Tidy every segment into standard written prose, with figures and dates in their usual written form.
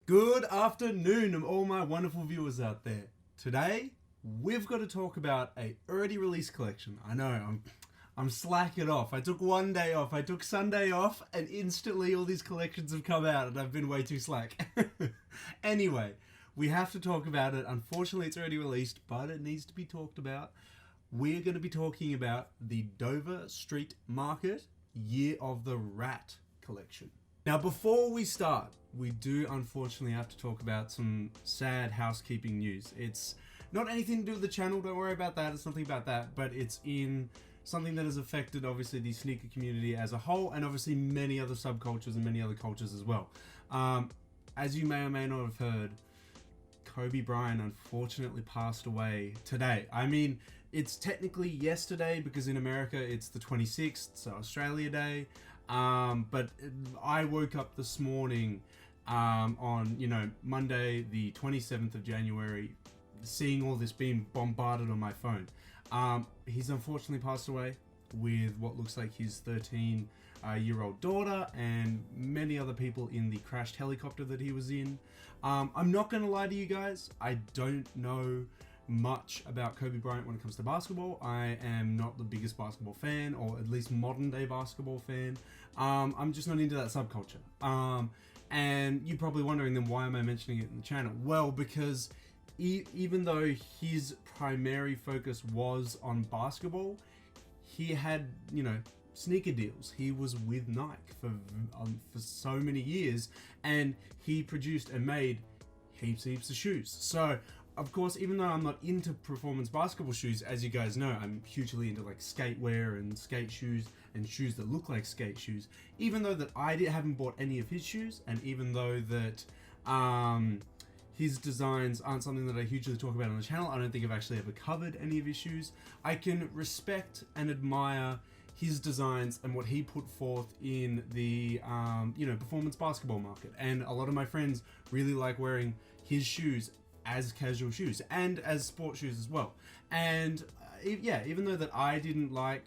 Good afternoon to all my wonderful viewers out there. Today, we've got to talk about a already released collection. I know, I'm slacking off. I took one day off. I took Sunday off and instantly all these collections have come out and I've been way too slack. Anyway, we have to talk about it. Unfortunately, it's already released, but it needs to be talked about. We're going to be talking about the Dover Street Market Year of the Rat collection. Now, before we start, we do unfortunately have to talk about some sad housekeeping news. It's not anything to do with the channel, don't worry about that, it's nothing about that, but it's in something that has affected obviously the sneaker community as a whole and obviously many other subcultures and many other cultures as well. As you may or may not have heard, Kobe Bryant unfortunately passed away today. I mean, it's technically yesterday because in America it's the 26th, so Australia Day. But I woke up this morning on, Monday the 27th of January, seeing all this being bombarded on my phone. He's unfortunately passed away with what looks like his 13-year-old daughter and many other people in the crashed helicopter that he was in. I'm not going to lie to you guys, I don't know much about Kobe Bryant when it comes to basketball. I am not the biggest basketball fan, or at least modern day basketball fan. I'm just not into that subculture. And you're probably wondering then why am I mentioning it in the channel? Well, because even though his primary focus was on basketball, he had, sneaker deals. He was with Nike for so many years, and he produced and made heaps of shoes. So of course, even though I'm not into performance basketball shoes, as you guys know, I'm hugely into like skatewear and skate shoes and shoes that look like skate shoes. Even though that I haven't bought any of his shoes, and even though that his designs aren't something that I hugely talk about on the channel, I don't think I've actually ever covered any of his shoes. I can respect and admire his designs and what he put forth in the performance basketball market. And a lot of my friends really like wearing his shoes as casual shoes and as sport shoes as well. And even though that I didn't like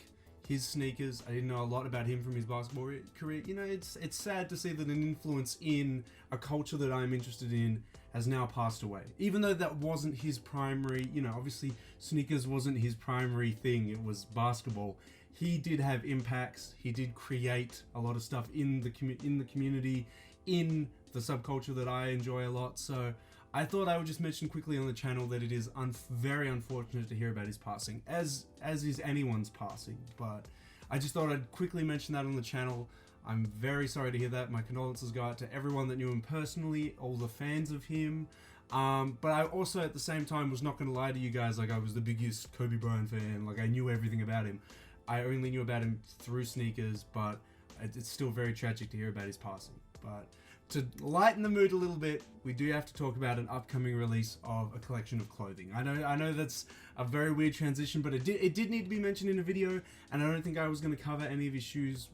his sneakers, I didn't know a lot about him from his basketball career, it's sad to see that an influence in a culture that I'm interested in has now passed away. Even though that wasn't his primary, obviously sneakers wasn't his primary thing, it was basketball. He did have impacts, he did create a lot of stuff in the community, in the subculture that I enjoy a lot. So I thought I would just mention quickly on the channel that it is very unfortunate to hear about his passing, as is anyone's passing, but I just thought I'd quickly mention that on the channel. I'm very sorry to hear that. My condolences go out to everyone that knew him personally, all the fans of him, but I also at the same time was not going to lie to you guys like I was the biggest Kobe Bryant fan, like I knew everything about him. I only knew about him through sneakers, but it's still very tragic to hear about his passing. But to lighten the mood a little bit, we do have to talk about an upcoming release of a collection of clothing. I know that's a very weird transition, but it did need to be mentioned in a video, and I don't think I was going to cover any of his shoes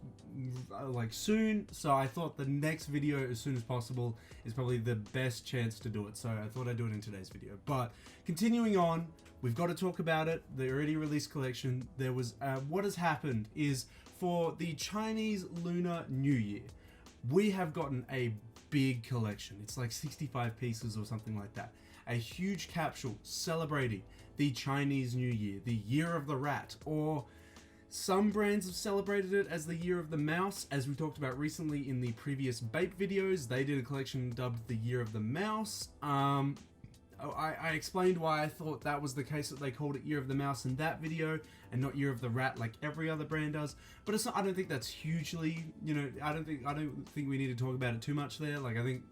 like soon, so I thought the next video as soon as possible is probably the best chance to do it, so I thought I'd do it in today's video. But continuing on, we've got to talk about it, the already released collection. There was what has happened is for the Chinese Lunar New Year, we have gotten a big collection. It's like 65 pieces or something like that. A huge capsule celebrating the Chinese New Year, the Year of the Rat, or some brands have celebrated it as the Year of the Mouse, as we talked about recently in the previous Bape videos. They did a collection dubbed the Year of the Mouse. I explained why I thought that was the case, that they called it Year of the Mouse in that video and not Year of the Rat like every other brand does. But it's not, I don't think that's hugely, I don't think we need to talk about it too much there. Like I think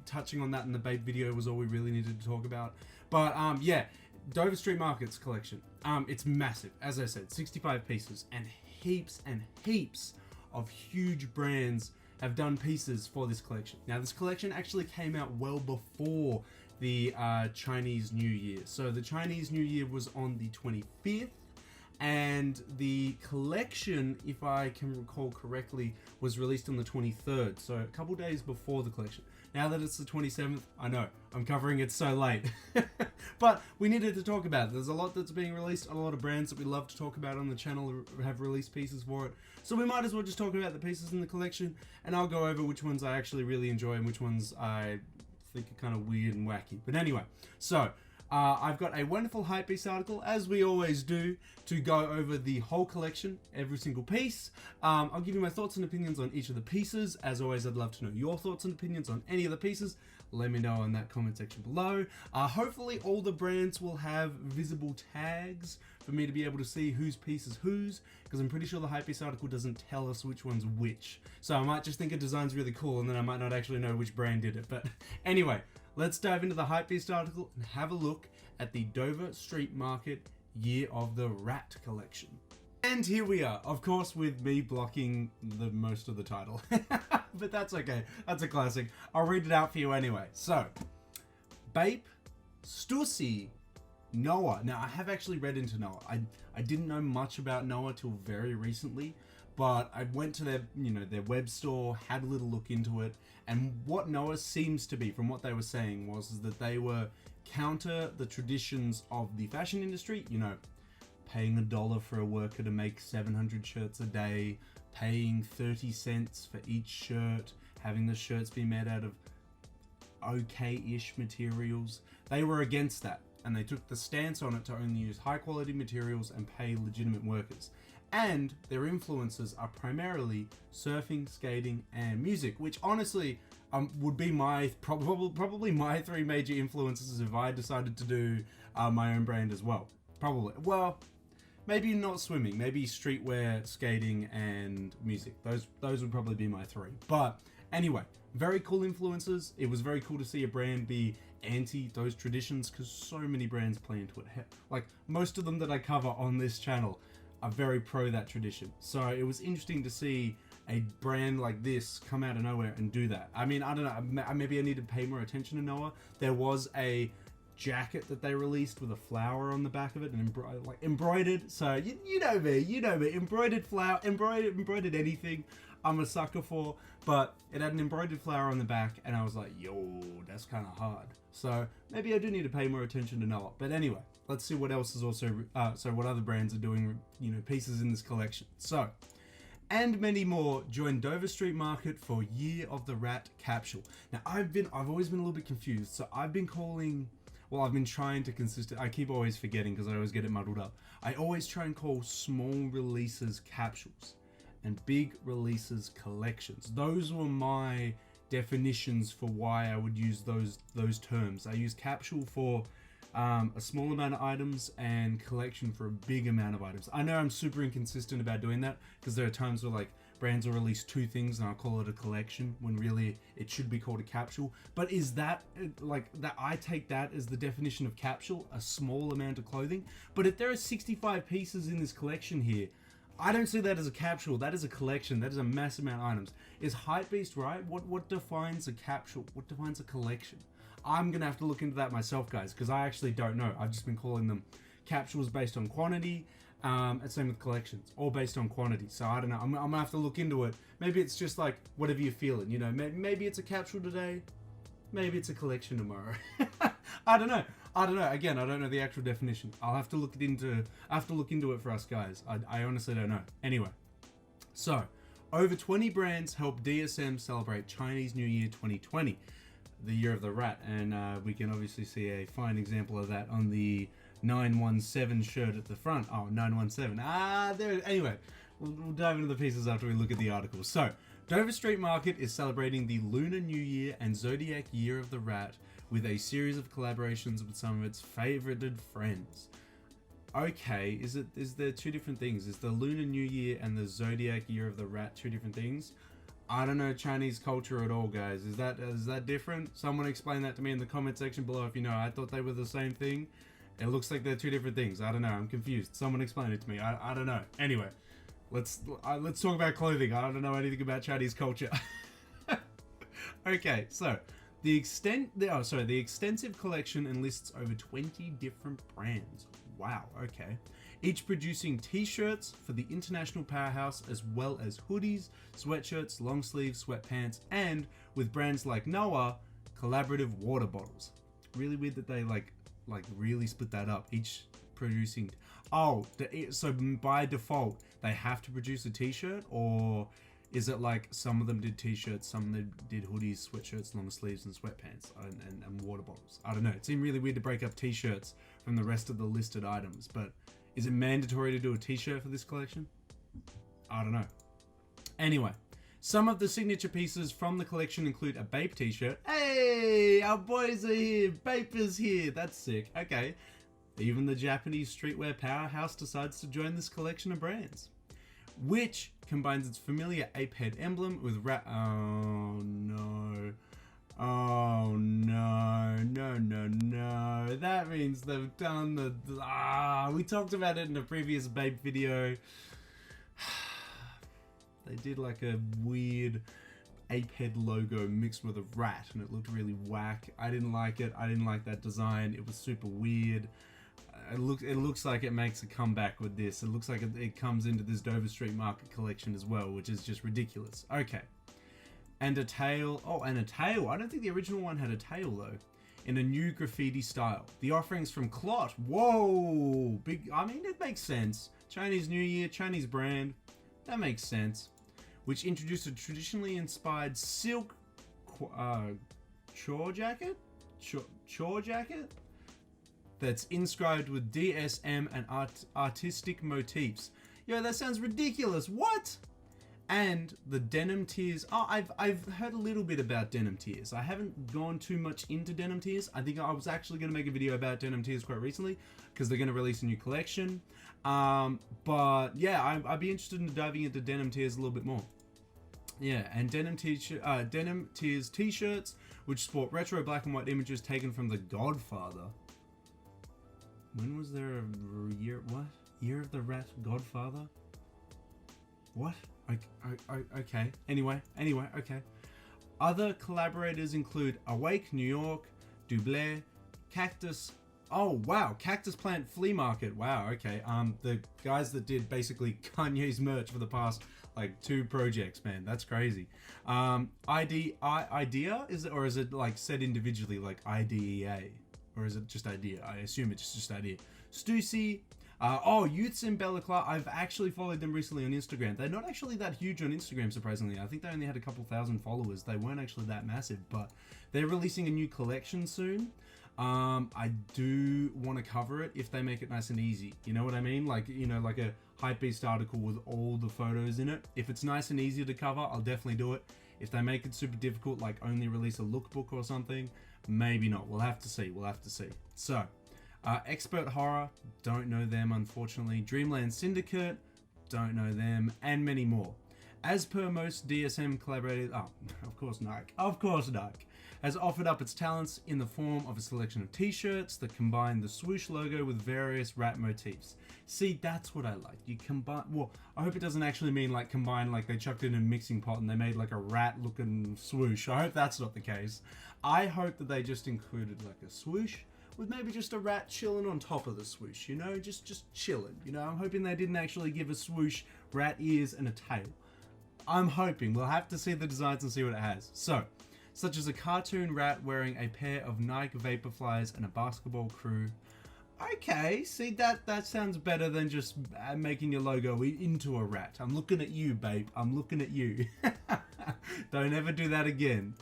touching on that in the Babe video was all we really needed to talk about. But yeah, Dover Street Market's collection. It's massive, as I said, 65 pieces, and heaps of huge brands have done pieces for this collection. Now this collection actually came out well before the Chinese New Year. So the Chinese New Year was on the 25th, and the collection, if I can recall correctly, was released on the 23rd, so a couple days before the collection. Now that it's the 27th, I know, I'm covering it so late. But we needed to talk about it. There's a lot that's being released, a lot of brands that we love to talk about on the channel have released pieces for it. So we might as well just talk about the pieces in the collection, and I'll go over which ones I actually really enjoy and which ones I think are kind of weird and wacky. But anyway, so I've got a wonderful Hypebeast article, as we always do, to go over the whole collection, every single piece. I'll give you my thoughts and opinions on each of the pieces. As always, I'd love to know your thoughts and opinions on any of the pieces. Let me know in that comment section below. Hopefully all the brands will have visible tags for me to be able to see whose piece is whose, because I'm pretty sure the Hypebeast article doesn't tell us which one's which. So I might just think a design's really cool and then I might not actually know which brand did it. But anyway, let's dive into the Hypebeast article and have a look at the Dover Street Market Year of the Rat collection. And here we are, of course, with me blocking the most of the title. But that's okay, that's a classic. I'll read it out for you anyway. So, Bape, Stussy, Noah. Now, I have actually read into Noah. I didn't know much about Noah till very recently, but I went to their, their web store, had a little look into it, and what Noah seems to be, from what they were saying, was that they were counter the traditions of the fashion industry, paying $1 for a worker to make 700 shirts a day, paying 30 cents for each shirt, having the shirts be made out of okay-ish materials. They were against that, and they took the stance on it to only use high-quality materials and pay legitimate workers. And their influences are primarily surfing, skating, and music, which honestly would be my probably my three major influences if I decided to do my own brand as well. Probably. Well, maybe not swimming, maybe streetwear, skating, and music. Those would probably be my three. But anyway, very cool influences. It was very cool to see a brand be anti those traditions, because so many brands play into it. Like most of them that I cover on this channel are very pro that tradition. So it was interesting to see a brand like this come out of nowhere and do that. I mean, I don't know, maybe I need to pay more attention to Noah. There was a jacket that they released with a flower on the back of it and embroidered. So you know me, embroidered flower, embroidered anything I'm a sucker for, but it had an embroidered flower on the back and I was like, yo, that's kind of hard. So maybe I do need to pay more attention to Noah. But anyway, let's see what else is also, what other brands are doing, pieces in this collection. So, and many more join Dover Street Market for Year of the Rat capsule. Now I've always been a little bit confused. So I've been trying to I keep always forgetting because I always get it muddled up. I always try and call small releases capsules and big releases collections. Those were my definitions for why I would use those terms. I use capsule for a small amount of items and collection for a big amount of items. I know I'm super inconsistent about doing that because there are times where brands will release two things and I'll call it a collection when really it should be called a capsule. But is that that? I take that as the definition of capsule, a small amount of clothing. But if there are 65 pieces in this collection here, I don't see that as a capsule. That is a collection. That is a massive amount of items. Is Hypebeast right? What defines a capsule? What defines a collection? I'm gonna have to look into that myself, guys, because I actually don't know. I've just been calling them capsules based on quantity, and same with collections, all based on quantity. So I don't know. I'm gonna have to look into it. Maybe it's just like whatever you're feeling. Maybe it's a capsule today. Maybe it's a collection tomorrow. I don't know. Again, I don't know the actual definition. I'll have to look into it for us guys. I honestly don't know. Anyway, so over 20 brands help DSM celebrate Chinese New Year 2020, the Year of the Rat, and we can obviously see a fine example of that on the 917 shirt at the front. Oh, 917. There. Anyway, we'll dive into the pieces after we look at the article. So, Dover Street Market is celebrating the Lunar New Year and Zodiac Year of the Rat with a series of collaborations with some of its favorited friends. Okay, is there two different things? Is the Lunar New Year and the Zodiac Year of the Rat two different things? I don't know Chinese culture at all, guys. Is that different? Someone explain that to me in the comment section below if you know. I thought they were the same thing. It looks like they're two different things. I don't know. I'm confused. Someone explain it to me. I don't know. Anyway, let's talk about clothing. I don't know anything about Chinese culture. Okay, so the extensive collection enlists over 20 different brands. Wow. Okay. Each producing t-shirts for the international powerhouse, as well as hoodies, sweatshirts, long sleeves, sweatpants, and with brands like Noah, collaborative water bottles. Really weird that they like really split that up. Each producing. So by default they have to produce a t-shirt, or Is it like some of them did t-shirts, some of them did hoodies, sweatshirts, long sleeves, and sweatpants, and water bottles? I don't know. It seemed really weird to break up t-shirts from the rest of the listed items, but is it mandatory to do a t-shirt for this collection? I don't know. Anyway, some of the signature pieces from the collection include a Bape t-shirt. Hey, our boys are here. Bape is here. That's sick. Okay. Even the Japanese streetwear powerhouse decides to join this collection of brands, which combines its familiar ape head emblem with oh no. Oh no. That means they've done we talked about it in a previous Bape video. They did like a weird ape head logo mixed with a rat, and it looked really whack. I didn't like it. I didn't like that design. It was super weird. It looks like it makes a comeback with this. It looks like it comes into this Dover Street Market collection as well, which is just ridiculous. Okay. And a tail. Oh, and a tail. I don't think the original one had a tail though. In a new graffiti style. The offerings from Clot. Whoa! Big. I mean, it makes sense. Chinese New Year, Chinese brand. That makes sense. Which introduced a traditionally inspired silk chore jacket? Chore jacket? That's inscribed with DSM and artistic motifs. Yo, that sounds ridiculous. What? And the denim tears. Oh, I've heard a little bit about denim tears. I haven't gone too much into denim tears. I think I was actually going to make a video about denim tears quite recently because they're going to release a new collection. But yeah, I'd be interested in diving into denim tears a little bit more. Yeah, and denim tears t-shirts, which sport retro black and white images taken from the Godfather. When was there a year? What? Year of the Rat Godfather? What? Okay. Anyway, okay. Other collaborators include Awake New York, Dublé, Cactus. Oh wow, Cactus Plant Flea Market. Wow. Okay. The guys that did basically Kanye's merch for the past like 2 projects, man. That's crazy. Idea is it, or is it like said individually like IDEA? Or is it just Idea? I assume it's just Idea. Stussy. Youths in Balaclava. I've actually followed them recently on Instagram. They're not actually that huge on Instagram, surprisingly. I think they only had a couple thousand followers. They weren't actually that massive, but they're releasing a new collection soon. I do want to cover it if they make it nice and easy. You know what I mean? Like, you know, like a hypebeast article with all the photos in it. If it's nice and easy to cover, I'll definitely do it. If they make it super difficult, like only release a lookbook or something, maybe not. We'll have to see. So, Expert Horror, don't know them, unfortunately. Dreamland Syndicate, don't know them, and many more. As per most DSM collaborators, of course Nike has offered up its talents in the form of a selection of t-shirts that combine the swoosh logo with various rat motifs. See, that's what I like. You combine, well, I hope it doesn't actually mean like combine, like they chucked in a mixing pot and they made like a rat looking swoosh. I hope that's not the case. I hope that they just included like a swoosh with maybe just a rat chilling on top of the swoosh, you know, just chilling, you know. I'm hoping they didn't actually give a swoosh rat ears and a tail. I'm hoping. We'll have to see the designs and see what it has. So, such as a cartoon rat wearing a pair of Nike Vaporflies and a basketball crew. Okay, see, that sounds better than just making your logo into a rat. I'm looking at you, babe. I'm looking at you. Don't ever do that again.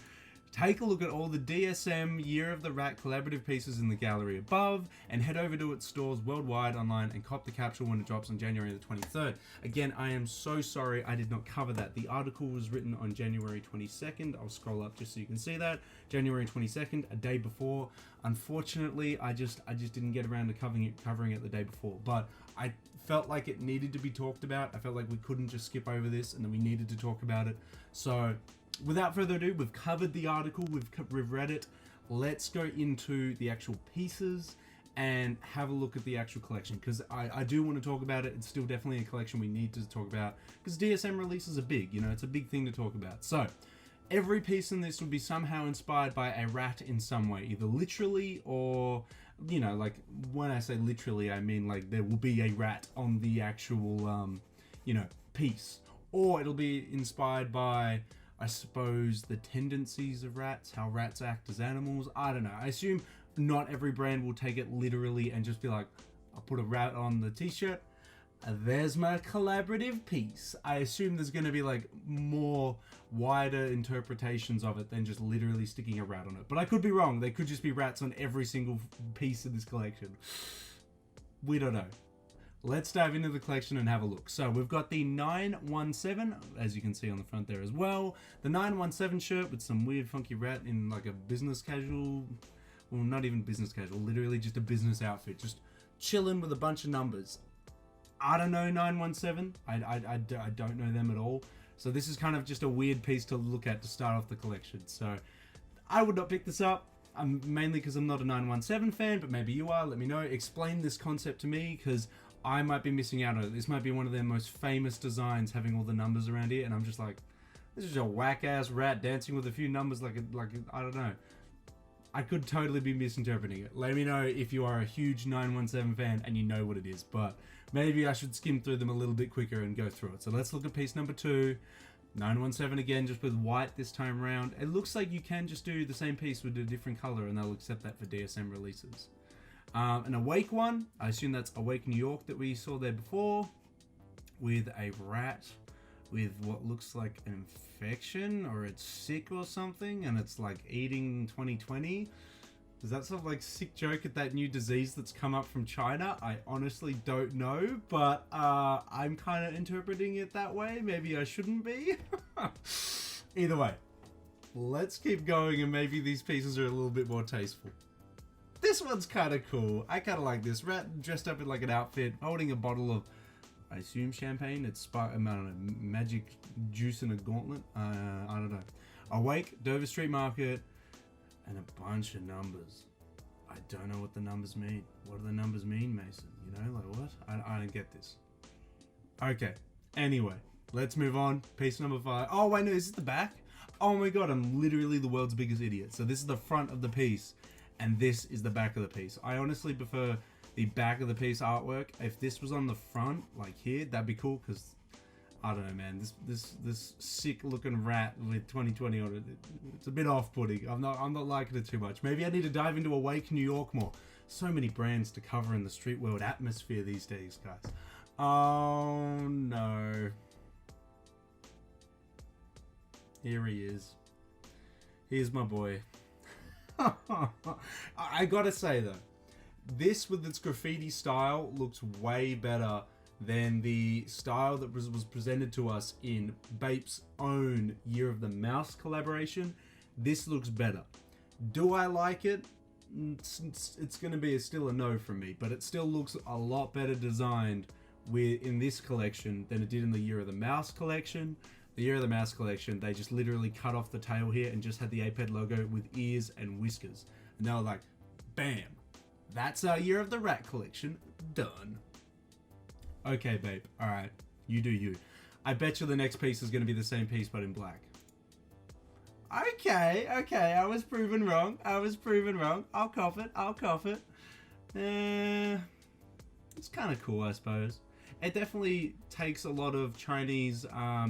Take a look at all the DSM Year of the Rat collaborative pieces in the gallery above and head over to its stores worldwide online and cop the capsule when it drops on January the 23rd. Again, I am so sorry I did not cover that. The article was written on January 22nd. I'll scroll up just so you can see that. January 22nd, a day before. Unfortunately, I just didn't get around to covering it the day before. But I felt like it needed to be talked about. I felt like we couldn't just skip over this and then we needed to talk about it. So, without further ado, we've covered the article, we've read it. Let's go into the actual pieces and have a look at the actual collection, because I do want to talk about it. It's still definitely a collection we need to talk about, because DSM releases are big, you know, it's a big thing to talk about. So, every piece in this will be somehow inspired by a rat in some way, either literally or, you know, like, when I say literally, I mean, like, there will be a rat on the actual, you know, piece. Or it'll be inspired by, I suppose, the tendencies of rats, how rats act as animals. I don't know. I assume not every brand will take it literally and just be like, I'll put a rat on the t-shirt. there's my collaborative piece. I assume there's going to be like more wider interpretations of it than just literally sticking a rat on it. But I could be wrong. They could just be rats on every single piece of this collection. We don't know. Let's dive into the collection and have a look. So we've got the 917, as you can see on the front there as well. The 917 shirt with some weird funky rat in like a business casual, well, not even business casual, literally just a business outfit, just chilling with a bunch of numbers. I don't know 917. I don't know them at all. So this is kind of just a weird piece to look at to start off the collection. So I would not pick this up. Mainly because I'm not a 917 fan, but maybe you are. Let me know. Explain this concept to me, because I might be missing out on it. This might be one of their most famous designs, having all the numbers around here, and I'm just like, this is a whack-ass rat dancing with a few numbers like I don't know. I could totally be misinterpreting it. Let me know if you are a huge 917 fan and you know what it is, but maybe I should skim through them a little bit quicker and go through it. So let's look at piece number 2. 917 again, just with white this time around. It looks like you can just do the same piece with a different color and they'll accept that for DSM releases. An Awake one, I assume that's Awake New York that we saw there before, with a rat with what looks like an infection, or it's sick or something, and it's like eating 2020. Is that some like sick joke at that new disease that's come up from China? I honestly don't know, but I'm kind of interpreting it that way. Maybe I shouldn't be. Either way, let's keep going, and maybe these pieces are a little bit more tasteful. This one's kind of cool. I kind of like this. Rat dressed up in like an outfit, holding a bottle of, I assume, champagne. It's I don't know, magic juice in a gauntlet. I don't know. Awake, Dover Street Market, and a bunch of numbers. I don't know what the numbers mean. What do the numbers mean, Mason? You know, like what? I don't get this. Okay. Anyway, let's move on. Piece number 5. Oh, wait, no, is this the back? Oh my god, I'm literally the world's biggest idiot. So this is the front of the piece, and this is the back of the piece. I honestly prefer the back of the piece artwork. If this was on the front, like here, that'd be cool, because I don't know, man. This sick looking rat with 2020 on it, it's a bit off-putting. I'm not liking it too much. Maybe I need to dive into Awake New York more. So many brands to cover in the street world atmosphere these days, guys. Oh no. Here he is. Here's my boy. I gotta say though, this with its graffiti style looks way better than the style that was presented to us in Bape's own Year of the Mouse collaboration. This looks better. Do I like it? It's going to be still a no from me, but it still looks a lot better designed in this collection than it did in the Year of the Mouse collection. The Year of the Mouse collection, they just literally cut off the tail here and just had the APED logo with ears and whiskers. And they were like, bam, that's our Year of the Rat collection done. Okay, babe. All right. You do you. I bet you the next piece is going to be the same piece, but in black. Okay. I was proven wrong. I'll cop it. It's kind of cool, I suppose. It definitely takes a lot of Chinese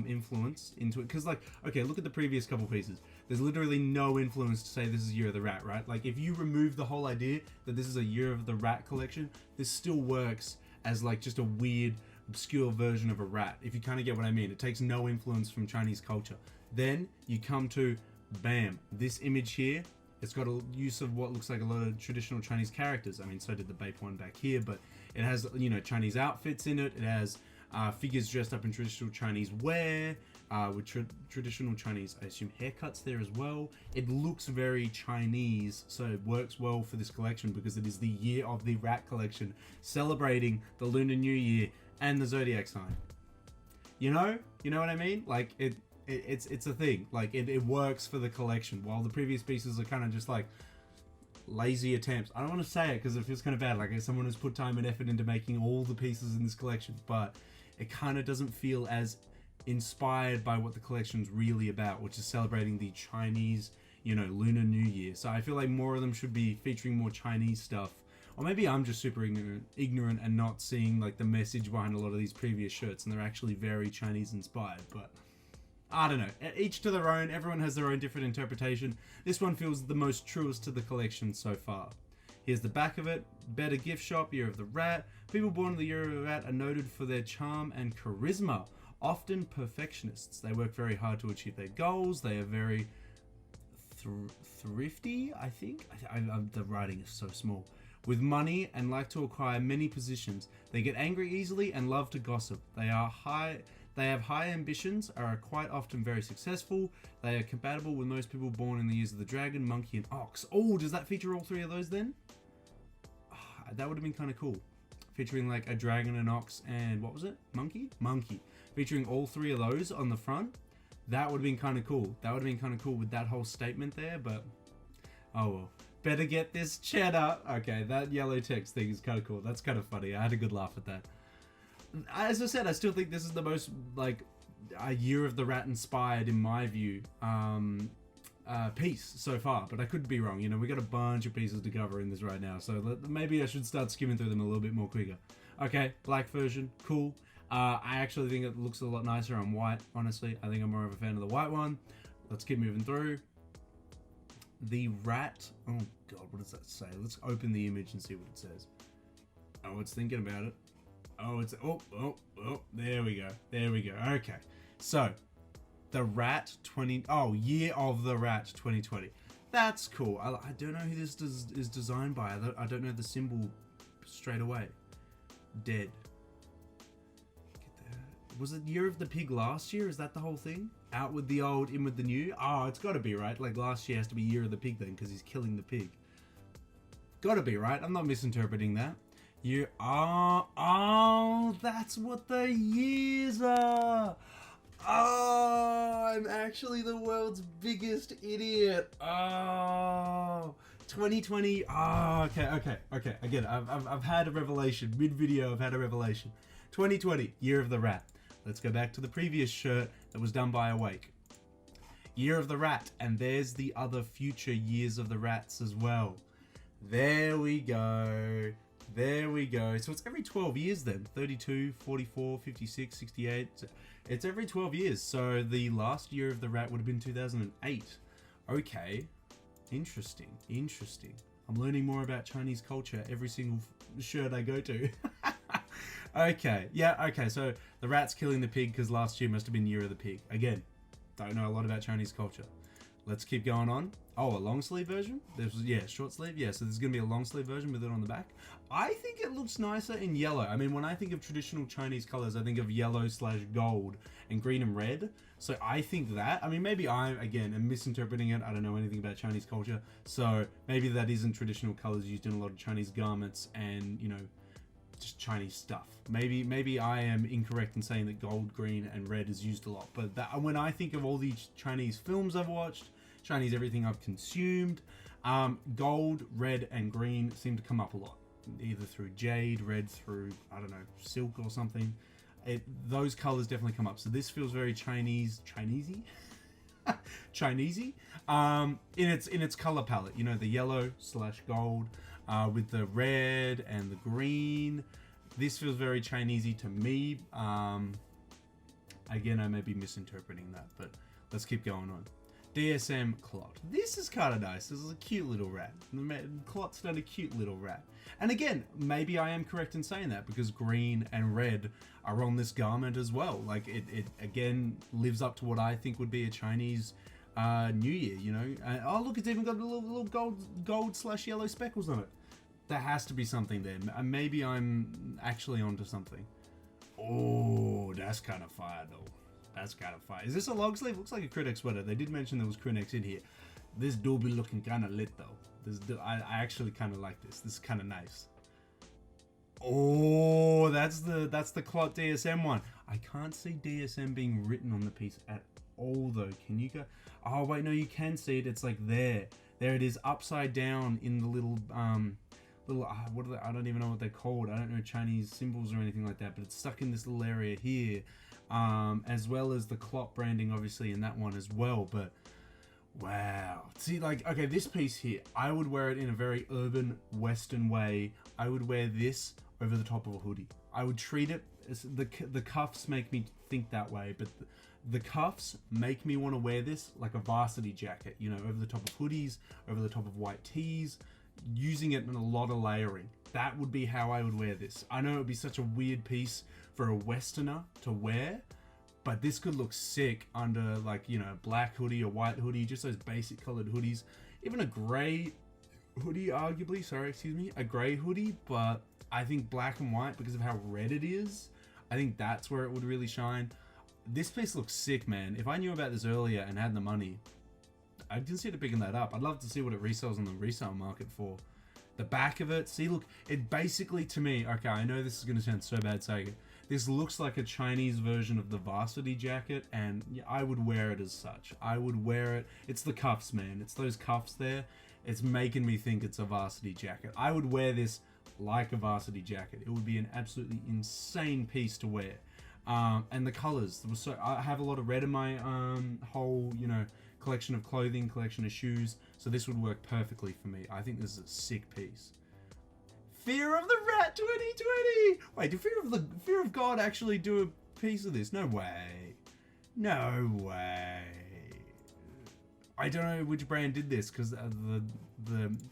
influence into it. Because, like, okay, look at the previous couple pieces. There's literally no influence to say this is Year of the Rat, right? Like, if you remove the whole idea that this is a Year of the Rat collection, this still works as like just a weird, obscure version of a rat, if you kind of get what I mean. It takes no influence from Chinese culture. Then you come to, bam, this image here. It's got a use of what looks like a lot of traditional Chinese characters. I mean, so did the Bape one back here, but it has, you know, Chinese outfits in it. It has figures dressed up in traditional Chinese wear, with traditional Chinese, I assume, haircuts there as well. It looks very Chinese, so it works well for this collection because it is the Year of the Rat collection, celebrating the Lunar New Year and the Zodiac sign. You know what I mean? Like it's a thing. Like it works for the collection, while the previous pieces are kind of just like lazy attempts. I don't want to say it because it feels kind of bad, like someone has put time and effort into making all the pieces in this collection, but it kind of doesn't feel as inspired by what the collection's really about, which is celebrating the Chinese, Lunar New Year. So I feel like more of them should be featuring more Chinese stuff. Or maybe I'm just super ignorant and not seeing like the message behind a lot of these previous shirts, and they're actually very Chinese inspired, but I don't know. Each to their own. Everyone has their own different interpretation. This one feels the most truest to the collection so far. Here's the back of it. Better gift shop, Year of the Rat. People born in the Year of the Rat are noted for their charm and charisma. Often perfectionists. They work very hard to achieve their goals. They are very thrifty, I think. The writing is so small. With money and like to acquire many positions. They get angry easily and love to gossip. They have high ambitions, are quite often very successful. They are compatible with most people born in the years of the dragon, monkey, and ox. Oh, does that feature all three of those then? That would have been kind of cool. Featuring like a dragon, an ox, and what was it? Monkey? Monkey. Featuring all three of those on the front. That would have been kind of cool. That would have been kind of cool with that whole statement there, but oh well. Better get this cheddar. Okay, that yellow text thing is kind of cool. That's kind of funny. I had a good laugh at that. As I said, I still think this is the most like a Year of the Rat inspired, in my view, piece so far. But I could be wrong. You know, we got a bunch of pieces to cover in this right now, so maybe I should start skimming through them a little bit more quicker. Okay, black version, cool. I actually think it looks a lot nicer on white. Honestly, I think I'm more of a fan of the white one. Let's keep moving through. The rat. Oh god, what does that say? Let's open the image and see what it says. Oh, it's thinking about it. Oh, it's oh, there we go. There we go. Okay. So, the rat 20 Year of the Rat 2020. That's cool. I don't know who this is designed by. I don't know the symbol straight away. Dead. Get that. Was it Year of the Pig last year? Is that the whole thing? Out with the old, in with the new? Oh, it's got to be, right? Like last year has to be Year of the Pig then, because he's killing the pig. Got to be, right? I'm not misinterpreting that. Oh, that's what the years are. Oh, I'm actually the world's biggest idiot. Oh, 2020. Oh, okay. I get it. I've had a revelation. Mid-video, I've had a revelation. 2020, Year of the Rat. Let's go back to the previous shirt that was done by Awake. Year of the Rat, and there's the other future Years of the Rats as well. There we go. There we go. So it's every 12 years then. 32, 44, 56, 68. It's every 12 years. So the last Year of the Rat would have been 2008. Okay. Interesting. I'm learning more about Chinese culture every single shirt I go to. Okay. Yeah, okay. So the rat's killing the pig because last year must have been Year of the Pig. Again, don't know a lot about Chinese culture. Let's keep going on. Oh, a long sleeve version? Short sleeve. Yeah, so there's going to be a long sleeve version with it on the back. I think it looks nicer in yellow. I mean, when I think of traditional Chinese colors, I think of yellow/gold and green and red. So I think that, I mean, maybe I, again, am misinterpreting it. I don't know anything about Chinese culture. So maybe that isn't traditional colors used in a lot of Chinese garments and, you know, just Chinese stuff. Maybe I am incorrect in saying that gold, green, and red is used a lot. But that, when I think of all these Chinese films I've watched, Chinese everything I've consumed, gold, red, and green seem to come up a lot. Either through jade, red through, I don't know, silk or something. Those colors definitely come up. So this feels very Chinesey? Chinesey? In its color palette. You know, the yellow/gold with the red and the green. This feels very Chinesey to me. Again, I may be misinterpreting that, but let's keep going on. DSM Clot. This is kind of nice. This is a cute little rat. Clot's done a cute little rat. And again, maybe I am correct in saying that because green and red are on this garment as well. Like it again lives up to what I think would be a Chinese New Year, you know. Oh look, it's even got a little gold/yellow speckles on it. There has to be something there. Maybe I'm actually onto something. Oh, that's kind of fire though. That's kind of fire. Is this a long sleeve? Looks like a Critic sweater. They did mention there was Crinex in here. This do be looking kind of lit though. I actually kind of like this. This is kind of nice. Oh, that's the Clot DSM one. I can't see DSM being written on the piece at all though. Can you go? Oh wait, no, you can see it. It's like there. There it is, upside down in the little what are they? I don't even know what they're called. I don't know Chinese symbols or anything like that. But it's stuck in this little area here. As well as the Clot branding obviously in that one as well, but wow. See, like, okay, this piece here, I would wear it in a very urban Western way. I would wear this over the top of a hoodie. I would treat it as the cuffs make me think that way, but the cuffs make me want to wear this like a varsity jacket, you know, over the top of hoodies, over the top of white tees. using it in a lot of layering. That would be how I would wear this. I know it would be such a weird piece for a Westerner to wear, but this could look sick under, like, you know, black hoodie or white hoodie, just those basic colored hoodies. Even a gray hoodie, arguably, a gray hoodie, but I think black and white, because of how red it is, I think that's where it would really shine. This piece looks sick, man. If I knew about this earlier and had the money, I'd consider picking that up. I'd love to see what it resells on the resale market for. The back of it, see, look, it basically, to me, okay, I know this is going to sound so bad saying it, this looks like a Chinese version of the varsity jacket, and yeah, I would wear it as such. I would wear it. It's the cuffs, man. It's those cuffs there. It's making me think it's a varsity jacket. I would wear this like a varsity jacket. It would be an absolutely insane piece to wear. And the colors. So I have a lot of red in my whole, you know, collection of clothing, collection of shoes. So this would work perfectly for me. I think this is a sick piece. Fear of the Rat 2020. Wait, did Fear of God actually do a piece of this? No way. No way. I don't know which brand did this, because the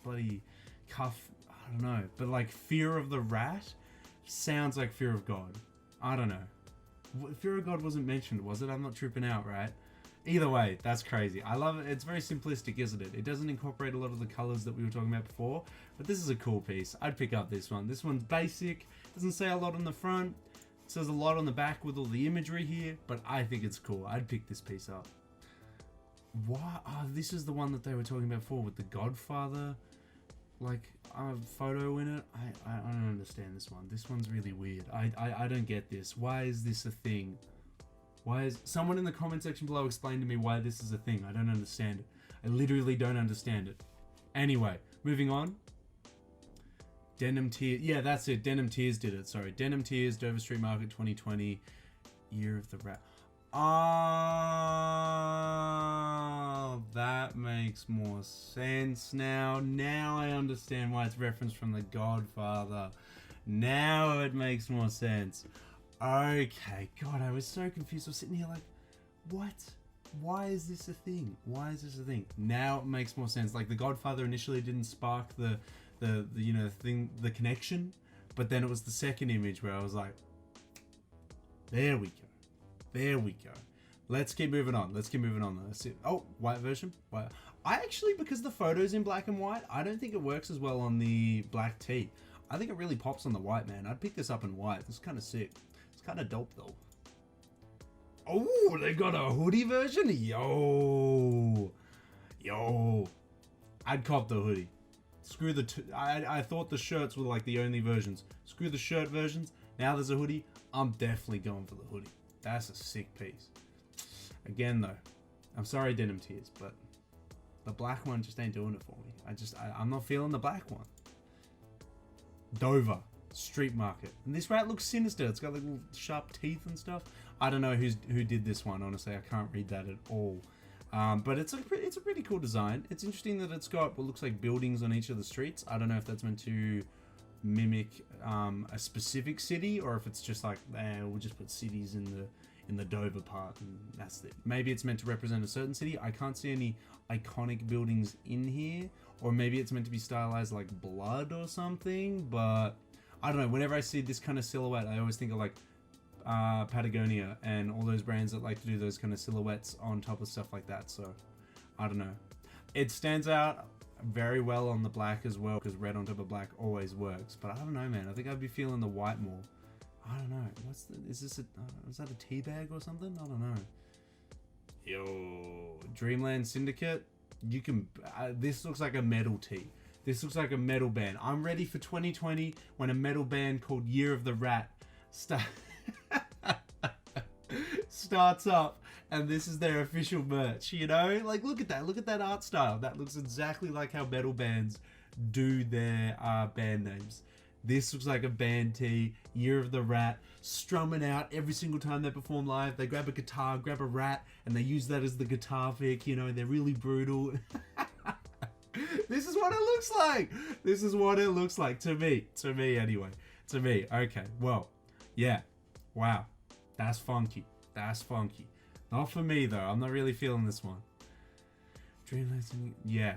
bloody cuff, I don't know. But like Fear of the Rat sounds like Fear of God. I don't know. Fear of God wasn't mentioned, was it? I'm not tripping out, right? Either way, that's crazy. I love it. It's very simplistic, isn't it? It doesn't incorporate a lot of the colors that we were talking about before, but this is a cool piece. I'd pick up this one. This one's basic. Doesn't say a lot on the front. It says a lot on the back with all the imagery here, but I think it's cool. I'd pick this piece up. Why? Oh, this is the one that they were talking about before with the Godfather, like, photo in it. I don't understand this one. This one's really weird. I don't get this. Why is this a thing? Why is someone in the comment section below explain to me why this is a thing? I don't understand it. I literally don't understand it. Anyway, moving on. Denim Tears. Yeah, that's it. Denim Tears did it. Sorry. Denim Tears, Dover Street Market 2020. Year of the Rat. Oh, that makes more sense now. Now I understand why it's referenced from the Godfather. Now it makes more sense. Okay, God, I was so confused. I was sitting here like, what? Why is this a thing? Why is this a thing? Now it makes more sense. Like, the Godfather initially didn't spark the you know, thing, the connection, but then it was the second image where I was like, there we go. There we go. Let's keep moving on. Let's keep moving on. Let's see. Oh, white version. White. I actually, because the photo's in black and white, I don't think it works as well on the black tee. I think it really pops on the white, man. I'd pick this up in white. It's kind of sick. Kind of dope though. Oh, they got a hoodie version. Yo, I'd cop the hoodie. Screw the I thought the shirts were like the only versions. Screw the shirt versions. Now there's a hoodie. I'm definitely going for the hoodie. That's a sick piece. Again though, I'm sorry Denim Tears, but the black one just ain't doing it for me. I'm not feeling the black one. Dover Street Market, and this rat looks sinister. It's got like little sharp teeth and stuff. I don't know who did this one. Honestly, I can't read that at all. But it's a pretty cool design. It's interesting that it's got what looks like buildings on each of the streets. I don't know if that's meant to mimic a specific city, or if it's just like, we'll just put cities in the Dover part, and that's it. Maybe it's meant to represent a certain city. I can't see any iconic buildings in here, or maybe it's meant to be stylized like blood or something, but I don't know. Whenever I see this kind of silhouette, I always think of like Patagonia and all those brands that like to do those kind of silhouettes on top of stuff like that. So I don't know. It stands out very well on the black as well, because red on top of black always works. But I don't know, man. I think I'd be feeling the white more. I don't know. Is that a tea bag or something? I don't know. Yo, Dreamland Syndicate. You can. This looks like a metal tee. This looks like a metal band. I'm ready for 2020 when a metal band called Year of the Rat starts up, and this is their official merch, you know? Like, look at that art style. That looks exactly like how metal bands do their band names. This looks like a band tee, Year of the Rat, strumming out every single time they perform live. They grab a guitar, grab a rat, and they use that as the guitar pick, you know? They're really brutal. This is what it looks like. This is what it looks like to me. To me, anyway. To me. Okay. Well, yeah. Wow. That's funky. That's funky. Not for me, though. I'm not really feeling this one. Dreamland. Yeah.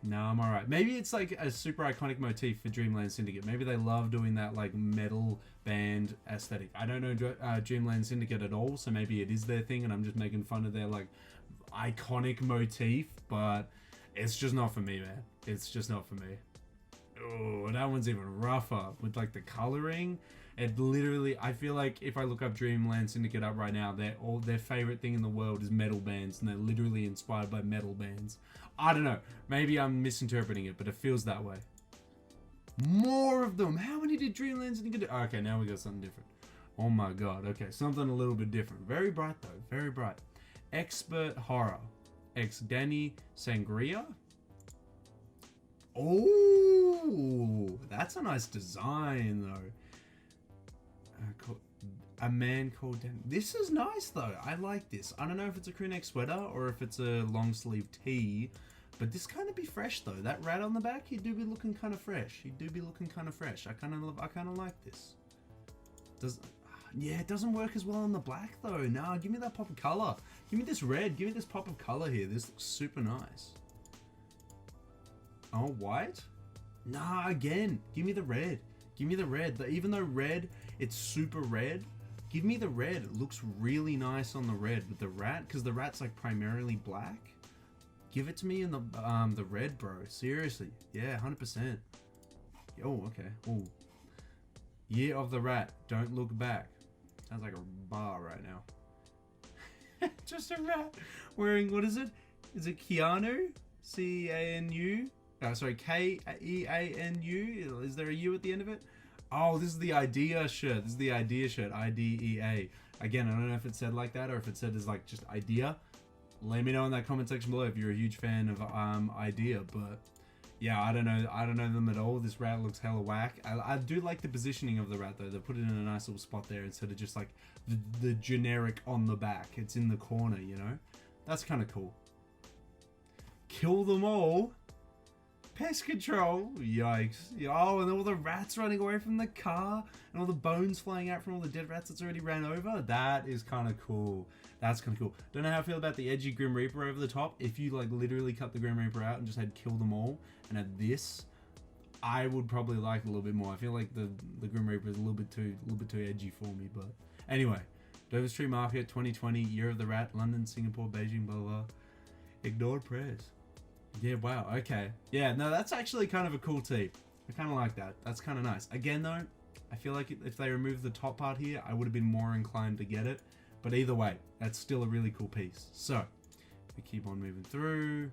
No, I'm alright. Maybe it's like a super iconic motif for Dreamland Syndicate. Maybe they love doing that like metal band aesthetic. I don't know Dreamland Syndicate at all, so maybe it is their thing and I'm just making fun of their like iconic motif, but it's just not for me, man. It's just not for me. Oh, that one's even rougher with like the coloring. It literally, I feel like if I look up Dreamland Syndicate up right now, their favorite thing in the world is metal bands, and they're literally inspired by metal bands. I don't know. Maybe I'm misinterpreting it, but it feels that way. More of them. How many did Dreamland Syndicate do? Okay, now we got something different. Oh my god. Okay, something a little bit different. Very bright though. Very bright. Expert Horror. Ex Danny Sangria. Oh, that's a nice design though. A man called Dan. This is nice though. I like this. I don't know if it's a crew neck sweater or if it's a long sleeve tee, but this kind of be fresh though. That rat on the back, he do be looking kind of fresh. He do be looking kind of fresh. I kind of like this. Yeah, it doesn't work as well on the black though. Nah, give me that pop of color. Give me this red. Give me this pop of color here. This looks super nice. Oh, white? Nah, again. Give me the red. Give me the red. Even though red, it's super red. Give me the red. It looks really nice on the red with the rat, because the rat's like primarily black. Give it to me in the red, bro. Seriously. Yeah, 100%. Oh, okay. Oh. Year of the Rat. Don't look back. Sounds like a bar right now. Just a rat wearing, what is it? Is it Keanu? C-A-N-U? Oh, sorry, K-E-A-N-U? Is there a U at the end of it? Oh, this is the Idea shirt. This is the Idea shirt. I-D-E-A. Again, I don't know if it's said like that or if it said as like just Idea. Let me know in that comment section below if you're a huge fan of Idea, but yeah, I don't know them at all. This rat looks hella whack. I do like the positioning of the rat though. They put it in a nice little spot there instead of just like the generic on the back. It's in the corner, you know? That's kind of cool. Kill them all. Pest control. Yikes. Oh, and all the rats running away from the car and all the bones flying out from all the dead rats that's already ran over. That is kind of cool. That's kind of cool. Don't know how I feel about the edgy Grim Reaper over the top. If you like literally cut the Grim Reaper out and just had kill them all and had this, I would probably like it a little bit more. I feel like the Grim Reaper is a little bit too edgy for me. But anyway, Dover Street Market 2020, Year of the Rat, London, Singapore, Beijing, blah blah. Ignored prayers. Yeah, wow, okay. Yeah, no, that's actually kind of a cool tee. I kind of like that. That's kind of nice. Again, though, I feel like if they removed the top part here, I would have been more inclined to get it. But either way, that's still a really cool piece. So, we keep on moving through.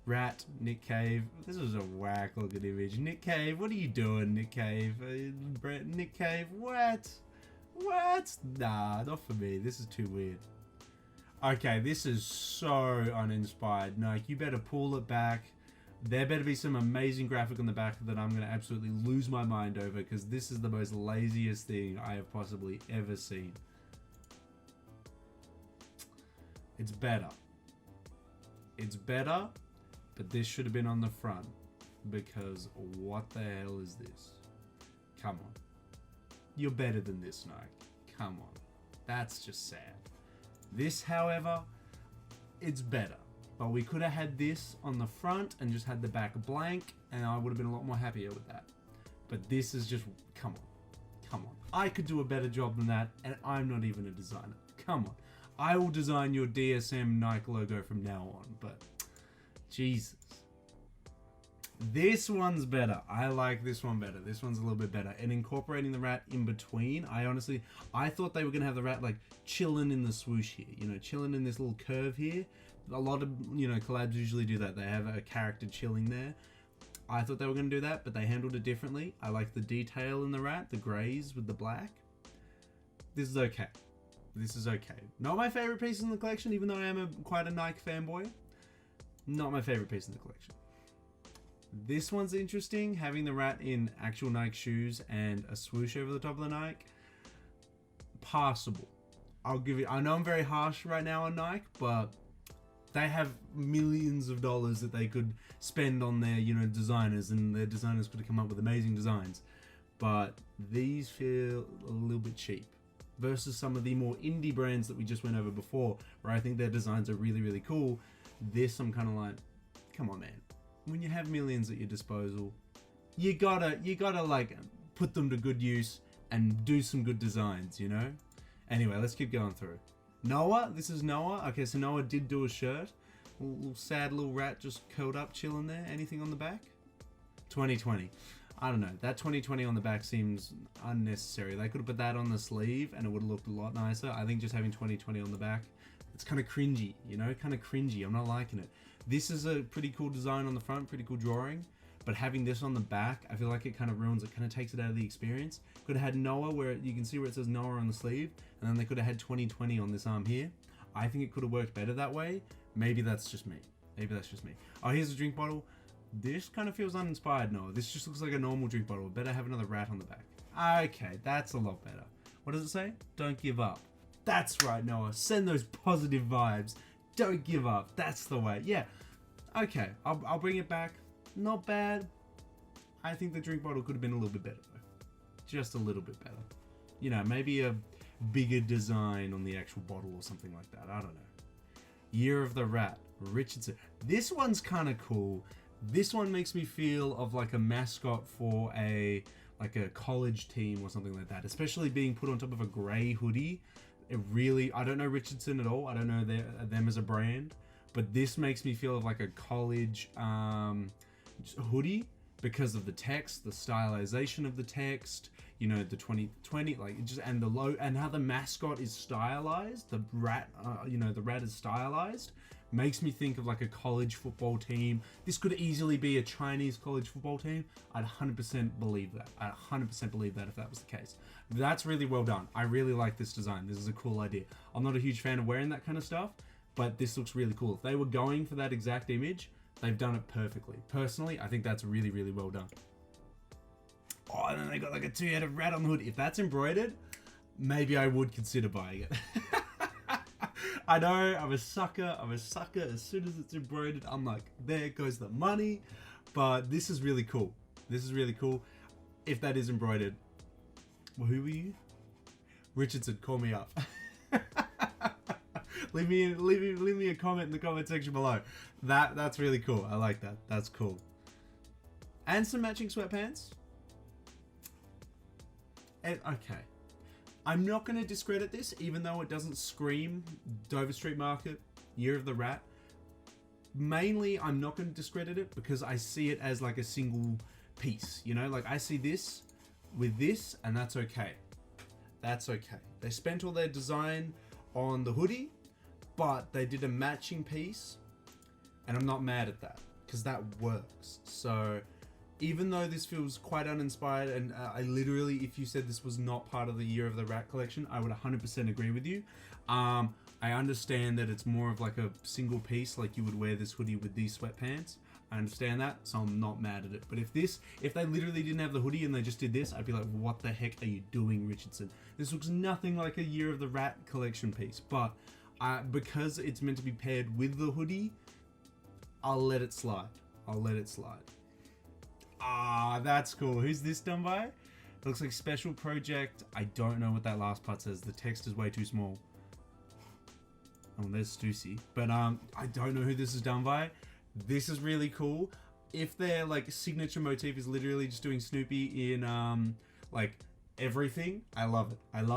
Rat, Nick Cave. This is a whack looking image. Nick Cave, what are you doing, Nick Cave? Nick Cave, what? What? Nah, not for me. This is too weird. Okay, this is so uninspired. Nike, you better pull it back. There better be some amazing graphic on the back that I'm going to absolutely lose my mind over, because this is the most laziest thing I have possibly ever seen. It's better. It's better, but this should have been on the front, because what the hell is this? Come on. You're better than this, Nike. Come on. That's just sad. This, however, it's better. But we could have had this on the front and just had the back blank, and I would have been a lot more happier with that. But this is just, come on. Come on. I could do a better job than that, and I'm not even a designer. Come on. I will design your DSM Nike logo from now on, but Jesus. This one's better. I like this one better. This one's a little bit better. And incorporating the rat in between, I thought they were going to have the rat like chilling in the swoosh here. You know, chilling in this little curve here. A lot of, you know, collabs usually do that. They have a character chilling there. I thought they were going to do that, but they handled it differently. I like the detail in the rat, the grays with the black. This is okay. This is okay. Not my favorite piece in the collection, even though I am quite a Nike fanboy. Not my favorite piece in the collection. This one's interesting, having the rat in actual Nike shoes and a swoosh over the top of the Nike. Passable. I'll give it, I know I'm very harsh right now on Nike, but they have millions of dollars that they could spend on their, you know, designers, and their designers could have come up with amazing designs. But these feel a little bit cheap versus some of the more indie brands that we just went over before, where I think their designs are really, really cool. This, I'm kind of like, come on, man. when you have millions at your disposal, you gotta like put them to good use and do some good designs, you know? Anyway, let's keep going through. Noah, this is Noah. Okay, so Noah did do a shirt. Little sad little rat just curled up, chilling there. Anything on the back? 2020. I don't know. That 2020 on the back seems unnecessary. They could have put that on the sleeve and it would have looked a lot nicer. I think just having 2020 on the back, it's kind of cringy, you know? Kind of cringy. I'm not liking it. This is a pretty cool design on the front, pretty cool drawing. But having this on the back, I feel like it kind of ruins it, kind of takes it out of the experience. Could have had Noah, where you can see where it says Noah on the sleeve, and then they could have had 2020 on this arm here. I think it could have worked better that way. Maybe that's just me. Maybe that's just me. Oh, here's a drink bottle. This kind of feels uninspired, Noah. This just looks like a normal drink bottle. Better have another rat on the back. Okay, that's a lot better. What does it say? Don't give up. That's right, Noah. Send those positive vibes. Don't give up. That's the way. Yeah. Okay, I'll bring it back. Not bad. I think the drink bottle could have been a little bit better though. Just a little bit better. You know, maybe a bigger design on the actual bottle or something like that. I don't know. Year of the Rat, Richardson. This one's kind of cool. This one makes me feel of like a mascot for a college team or something like that. Especially being put on top of a grey hoodie. It really, I don't know Richardson at all. I don't know them as a brand. But this makes me feel of like a college hoodie because of the text, the stylization of the text, you know, the 2020, like just, and the low, and how the mascot is stylized, the rat, you know, the rat is stylized, makes me think of like a college football team. This could easily be a Chinese college football team. I'd 100% believe that. I'd 100% believe that if that was the case. That's really well done. I really like this design. This is a cool idea. I'm not a huge fan of wearing that kind of stuff, but this looks really cool. If they were going for that exact image, they've done it perfectly. Personally, I think that's really, really well done. Oh, and then they got like a two-headed rat on the hood. If that's embroidered, maybe I would consider buying it. I know, I'm a sucker. As soon as it's embroidered, I'm like, there goes the money. But this is really cool. This is really cool. If that is embroidered, well, who were you? Richardson, call me up. Leave me a comment in the comment section below. That's really cool. I like that. That's cool. And some matching sweatpants. And, okay. I'm not going to discredit this, even though it doesn't scream Dover Street Market, Year of the Rat. Mainly, I'm not going to discredit it because I see it as like a single piece. You know, like I see this with this, and that's okay. That's okay. They spent all their design on the hoodie, but they did a matching piece, and I'm not mad at that because that works. So even though this feels quite uninspired, and I literally, if you said this was not part of the Year of the Rat collection, I would 100% agree with you. I understand that it's more of like a single piece, like you would wear this hoodie with these sweatpants. I understand that, so I'm not mad at it. But if they literally didn't have the hoodie and they just did this, I'd be like, what the heck are you doing, Richardson? This looks nothing like a Year of the Rat collection piece, but because it's meant to be paired with the hoodie, I'll let it slide. Ah, that's cool. Who's this done by? It looks like Special Project. I don't know what that last part says. The text is way too small. Oh, there's Stussy. But I don't know who this is done by. This is really cool. If their like signature motif is literally just doing Snoopy in like everything, I love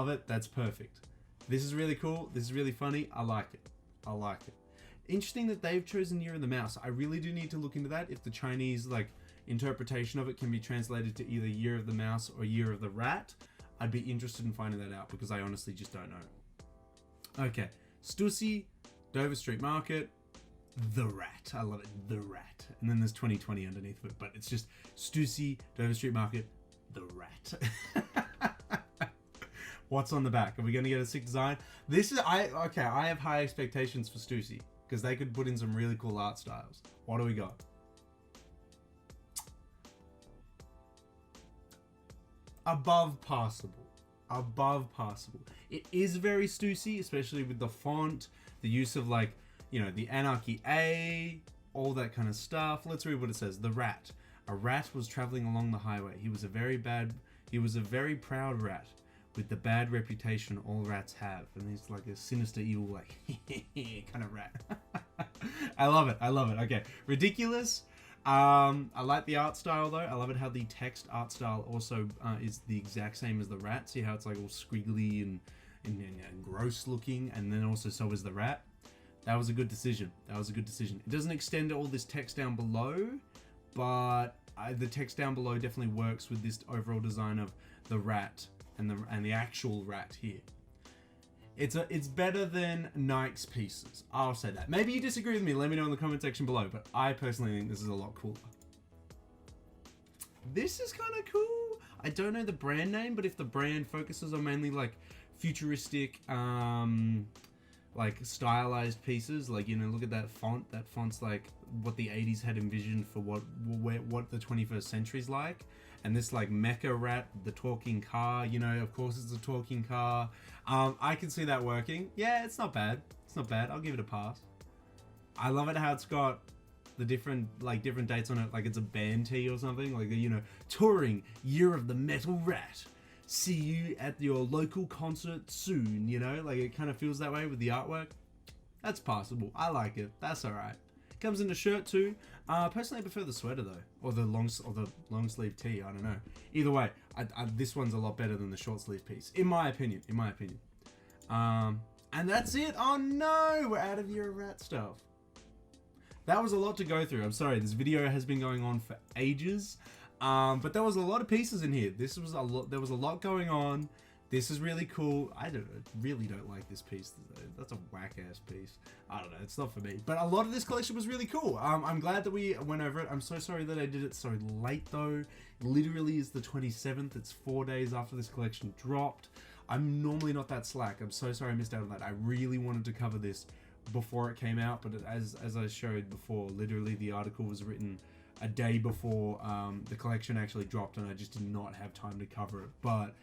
it. That's perfect. This is really cool. This is really funny. I like it. Interesting that they've chosen Year of the Mouse. I really do need to look into that. If the Chinese like interpretation of it can be translated to either Year of the Mouse or Year of the Rat, I'd be interested in finding that out because I honestly just don't know. Okay, Stussy, Dover Street Market, The Rat. I love it, The Rat. And then there's 2020 underneath it, but it's just Stussy, Dover Street Market, The Rat. What's on the back? Are we going to get a sick design? I have high expectations for Stussy because they could put in some really cool art styles. What do we got? Above passable. It is very Stussy, especially with the font, the use of like, you know, the Anarchy A, all that kind of stuff. Let's read what it says. The Rat. A rat was traveling along the highway. He was a very proud rat with the bad reputation all rats have. And he's like a sinister, evil, like, kind of rat. I love it. Okay. Ridiculous. I like the art style though. I love it how the text art style also is the exact same as the rat. See how it's like all squiggly and gross looking, and then also so is the rat. That was a good decision. That was a good decision. It doesn't extend all this text down below, but the text down below definitely works with this overall design of the rat and the actual rat here. It's better than Nike's pieces. I'll say that. Maybe you disagree with me. Let me know in the comment section below. But I personally think this is a lot cooler. This is kind of cool. I don't know the brand name, but if the brand focuses on mainly like futuristic, like stylized pieces, like, you know, look at that font. That font's like what the 80s had envisioned for what the 21st century's like. And this like mecha rat, the talking car, you know, of course it's a talking car. I can see that working. Yeah, it's not bad. It's not bad. I'll give it a pass. I love it how it's got the different dates on it, like it's a band tee or something, like, you know, touring Year of the Metal Rat. See you at your local concert soon, you know, like it kind of feels that way with the artwork. That's passable. I like it. That's all right. Comes in a shirt too. Personally, I prefer the sweater though, or the long sleeve tee. I don't know. Either way, this one's a lot better than the short sleeve piece, in my opinion. And that's it. Oh no, we're out of your rat stuff. That was a lot to go through. I'm sorry. This video has been going on for ages, but there was a lot of pieces in here. This was a lot. There was a lot going on. This is really cool. I really don't like this piece. That's a whack-ass piece. I don't know. It's not for me. But a lot of this collection was really cool. I'm glad that we went over it. I'm so sorry that I did it so late, though. Literally is the 27th. It's 4 days after this collection dropped. I'm normally not that slack. I'm so sorry I missed out on that. I really wanted to cover this before it came out. But as I showed before, literally the article was written a day before the collection actually dropped. And I just did not have time to cover it. But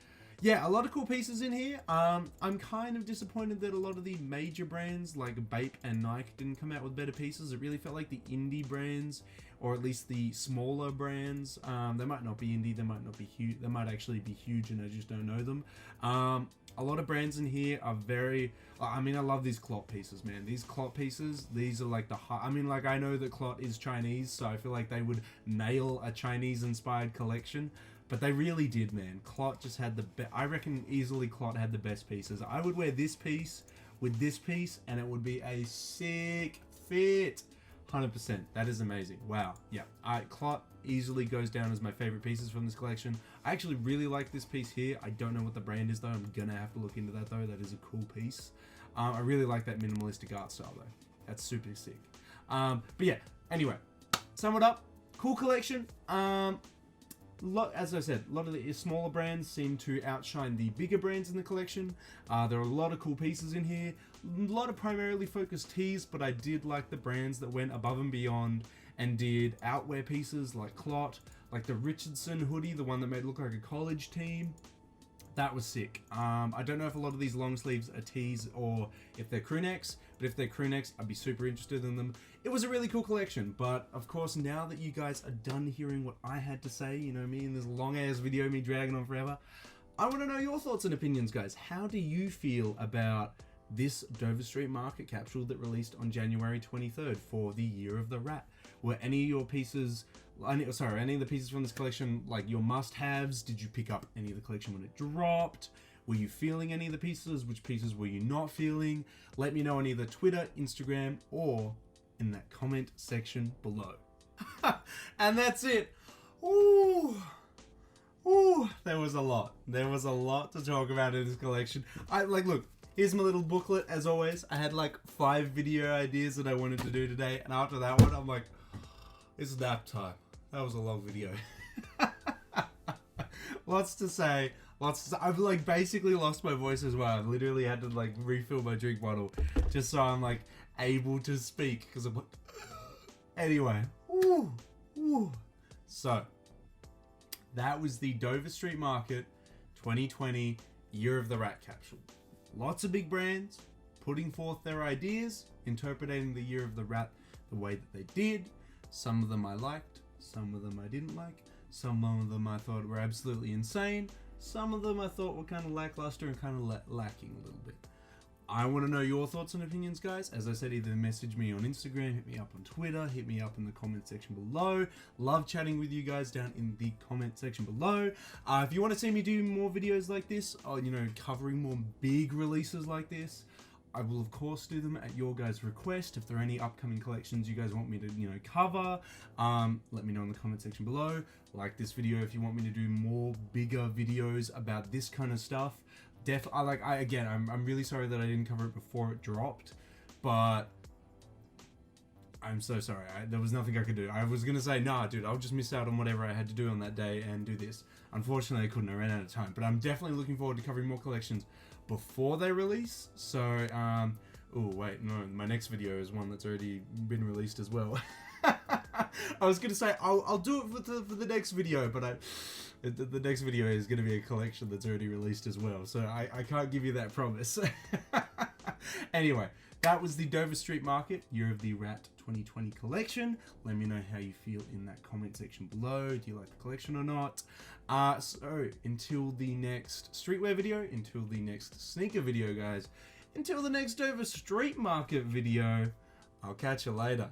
yeah, a lot of cool pieces in here. I'm kind of disappointed that a lot of the major brands like Bape and Nike didn't come out with better pieces. It really felt like the indie brands, or at least the smaller brands, they might not be indie, they might not be huge, they might actually be huge and I just don't know them. A lot of brands in here are very, I mean, I love these clot pieces, man. These clot pieces, these are like the I mean, like, I know that clot is Chinese, so I feel like they would nail a Chinese inspired collection. But they really did, man. Clot just had I reckon easily Clot had the best pieces. I would wear this piece with this piece and it would be a sick fit. 100%. That is amazing. Wow. Yeah. Clot easily goes down as my favorite pieces from this collection. I actually really like this piece here. I don't know what the brand is though. I'm gonna have to look into that though. That is a cool piece. I really like that minimalistic art style though. That's super sick. But yeah. Anyway, sum it up. Cool collection. As I said, a lot of the smaller brands seem to outshine the bigger brands in the collection. There are a lot of cool pieces in here. A lot of primarily focused tees, but I did like the brands that went above and beyond and did outwear pieces like Clot, like the Richardson hoodie, the one that made it look like a college team. That was sick. I don't know if a lot of these long sleeves are tees or if they're crew necks, but if they're crew necks, I'd be super interested in them. It was a really cool collection, but of course, now that you guys are done hearing what I had to say, you know, me in this long ass video, me dragging on forever, I want to know your thoughts and opinions, guys. How do you feel about this Dover Street Market capsule that released on January 23rd for the Year of the Rat? Were any of your pieces, any of the pieces from this collection like your must-haves? Did you pick up any of the collection when it dropped? Were you feeling any of the pieces? Which pieces were you not feeling? Let me know on either Twitter, Instagram, or in that comment section below. And that's it. Ooh, there was a lot. There was a lot to talk about in this collection. Look, here's my little booklet. As always, I had like 5 video ideas that I wanted to do today, and after that one, I'm like, it's nap time. That was a long video. Lots to say. I've like basically lost my voice as well. I literally had to like refill my drink bottle just so I'm like able to speak because I'm like, anyway. So that was the Dover Street Market 2020 Year of the Rat capsule. Lots of big brands putting forth their ideas, interpreting the Year of the Rat the way that they did. Some of them I liked, some of them I didn't like, some of them I thought were absolutely insane, some of them I thought were kind of lackluster and kind of lacking a little bit. I want to know your thoughts and opinions, guys. As I said, either message me on Instagram, hit me up on Twitter, hit me up in the comment section below. Love chatting with you guys down in the comment section below. If you want to see me do more videos like this, or, you know, covering more big releases like this, I will of course do them at your guys' request. If there are any upcoming collections you guys want me to, you know, cover, let me know in the comment section below. Like this video if you want me to do more bigger videos about this kind of stuff. I'm really sorry that I didn't cover it before it dropped, but I'm so sorry. There was nothing I could do. I was gonna say, nah, dude, I'll just miss out on whatever I had to do on that day and do this. Unfortunately, I couldn't. I ran out of time. But I'm definitely looking forward to covering more collections before they release. So, oh wait, no, my next video is one that's already been released as well. I was gonna say I'll do it for the next video, but the next video is gonna be a collection that's already released as well. So I can't give you that promise. Anyway, that was the Dover Street Market Year of the Rat 2020 collection. Let me know how you feel in that comment section below. Do you like the collection or not? So until the next streetwear video, until the next sneaker video, guys, until the next Dover Street Market video, I'll catch you later.